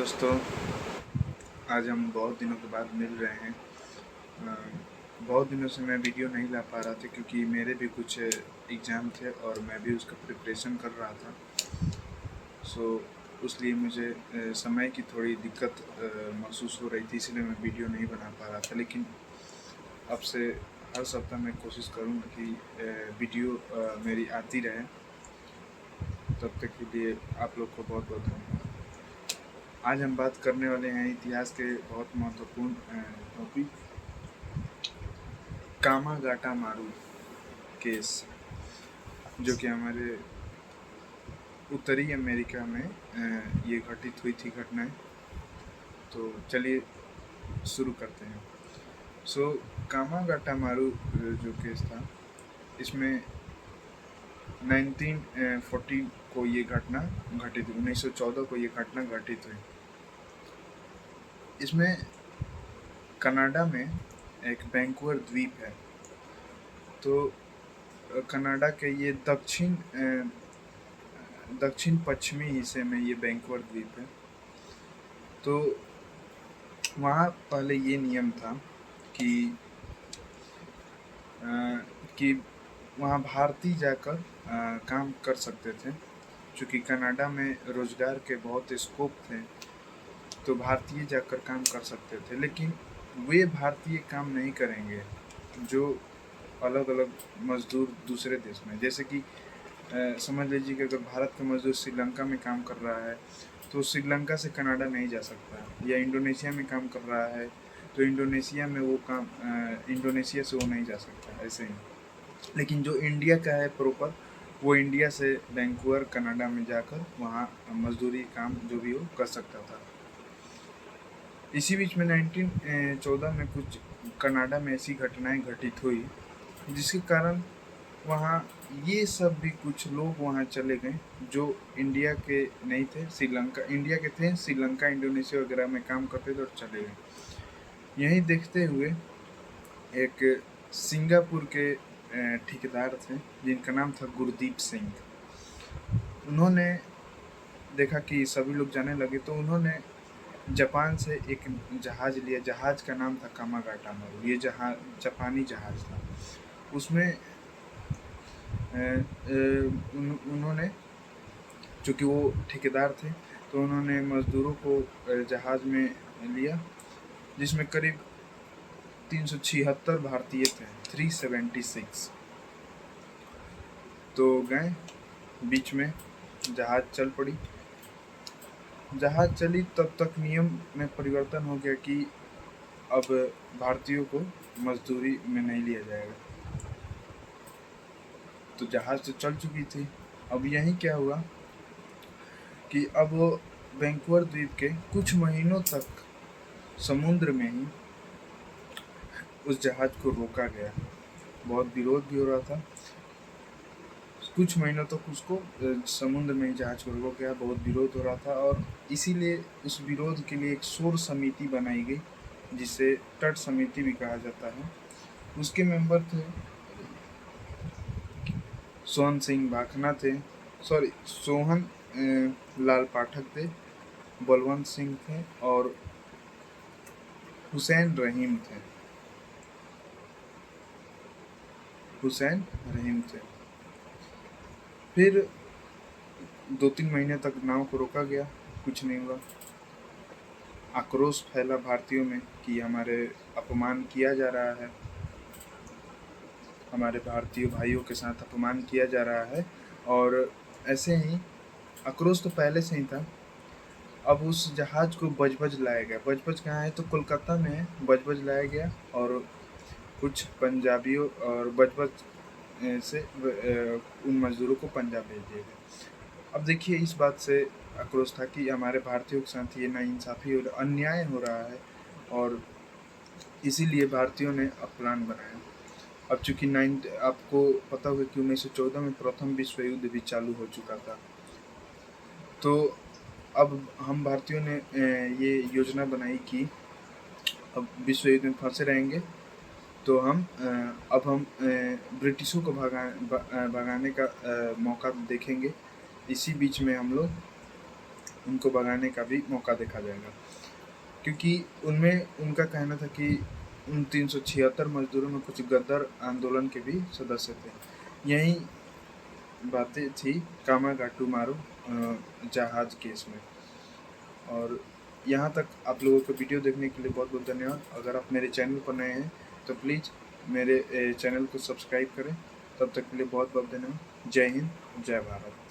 दोस्तों, आज हम बहुत दिनों के बाद मिल रहे हैं। अ, बहुत दिनों से मैं वीडियो नहीं ला पा रहा था क्योंकि मेरे भी कुछ एग्ज़ाम थे और मैं भी उसका प्रिपरेशन कर रहा था। सो इसलिए मुझे समय की थोड़ी दिक्कत महसूस हो रही थी, इसलिए मैं वीडियो नहीं बना पा रहा था। लेकिन अब से हर सप्ताह मैं कोशिश करूँगा कि वीडियो मेरी आती रहे। तब तक के लिए आप लोग को बहुत बहुत धन्यवाद। आज हम बात करने वाले हैं इतिहास के बहुत महत्वपूर्ण टॉपिक कामागाटा मारू केस, जो कि हमारे उत्तरी अमेरिका में ये घटित हुई थी घटनाएं। तो चलिए शुरू करते हैं। सो कामागाटा मारू जो केस था, इसमें 1914 को ये घटना घटित हुई, 1914 को ये घटना घटित हुई। इसमें कनाडा में एक वैंकूवर द्वीप है। तो कनाडा के ये दक्षिण पश्चिमी हिस्से में ये वैंकूवर द्वीप है। तो वहाँ पहले ये नियम था कि कि वहाँ भारतीय जाकर काम कर सकते थे। चूँकि कनाडा में रोज़गार के बहुत स्कोप थे, तो भारतीय जाकर काम कर सकते थे। लेकिन वे भारतीय काम नहीं करेंगे जो अलग अलग मज़दूर दूसरे देश में, जैसे कि समझ लीजिए कि अगर भारत का मज़दूर श्रीलंका में काम कर रहा है तो श्रीलंका से कनाडा नहीं जा सकता, या इंडोनेशिया में काम कर रहा है तो इंडोनेशिया में वो काम इंडोनेशिया से वो नहीं जा सकता, ऐसे ही। लेकिन जो इंडिया का है प्रॉपर, वो इंडिया से वैंकूवर कनाडा में जाकर वहाँ मजदूरी काम जो भी हो कर सकता था। इसी बीच में 1914 में कुछ कनाडा में ऐसी घटनाएं घटित हुई जिसके कारण वहाँ ये सब भी कुछ लोग वहाँ चले गए जो इंडिया के नहीं थे, श्रीलंका इंडिया के थे, श्रीलंका इंडोनेशिया वगैरह में काम करते थे और चले गए। यही देखते हुए एक सिंगापुर के ठेकेदार थे जिनका नाम था गुरदीप सिंह। उन्होंने देखा कि सभी लोग जाने लगे, तो उन्होंने जापान से एक जहाज़ लिया। जहाज़ का नाम था कामागाटा मारू। ये जहाज़ जापानी जहाज़ था। उसमें उन्होंने, चूँकि वो ठेकेदार थे, तो उन्होंने मज़दूरों को जहाज़ में लिया, जिसमें करीब 376 भारतीय थे, 376। तो गए, बीच में जहाज़ चल पड़ी। जहाज़ चली तब तक नियम में परिवर्तन हो गया कि अब भारतीयों को मजदूरी में नहीं लिया जाएगा। तो जहाज़ तो चल चुकी थी। अब यही क्या हुआ कि अब वैंकूवर द्वीप के कुछ महीनों तक समुद्र में ही उस जहाज़ को रोका गया। बहुत विरोध भी हो रहा था। कुछ महीनों तक उसको समुद्र में ही जहाज़ को रोका गया, बहुत विरोध हो रहा था। और इसीलिए उस विरोध के लिए एक शोर समिति बनाई गई, जिसे तट समिति भी कहा जाता है। उसके मेंबर थे सोहन सिंह भाखना थे, सोहन लाल पाठक थे, बलवंत सिंह थे और हुसैन रहीम थे। फिर 2-3 महीने तक नाव को रोका गया, कुछ नहीं हुआ। आक्रोश फैला भारतीयों में कि हमारे अपमान किया जा रहा है, हमारे भारतीय भाइयों के साथ अपमान किया जा रहा है। और ऐसे ही आक्रोश तो पहले से ही था। अब उस जहाज़ को बजबज लाया गया। बजबज कहाँ है? तो कोलकाता में है। बजबज लाया गया और कुछ पंजाबियों और बजबज से उन मजदूरों को पंजाब भेज दिया गया। अब देखिए, इस बात से आक्रोश था कि हमारे भारतीयों के साथ ये नाइंसाफ़ी और अन्याय हो रहा है, और इसीलिए भारतीयों ने अब प्लान बनाया। अब चूँकि आपको पता होगा कि 1914 में प्रथम विश्व युद्ध भी चालू हो चुका था। तो अब हम भारतीयों ने ये योजना बनाई कि अब विश्व युद्ध में फंसे रहेंगे तो हम ब्रिटिशों को भगाने का मौका देखेंगे। इसी बीच में हम लोग उनको भगाने का भी मौका देखा जाएगा, क्योंकि उनमें उनका कहना था कि उन 376 मजदूरों में कुछ गद्दार आंदोलन के भी सदस्य थे। यही बातें थी कामागाटू मारू जहाज केस में। और यहाँ तक आप लोगों को वीडियो देखने के लिए बहुत बहुत धन्यवाद। अगर आप मेरे चैनल पर नए हैं तो प्लीज़ मेरे चैनल को सब्सक्राइब करें। तब तक के लिए बहुत बहुत धन्यवाद। जय हिंद, जय भारत।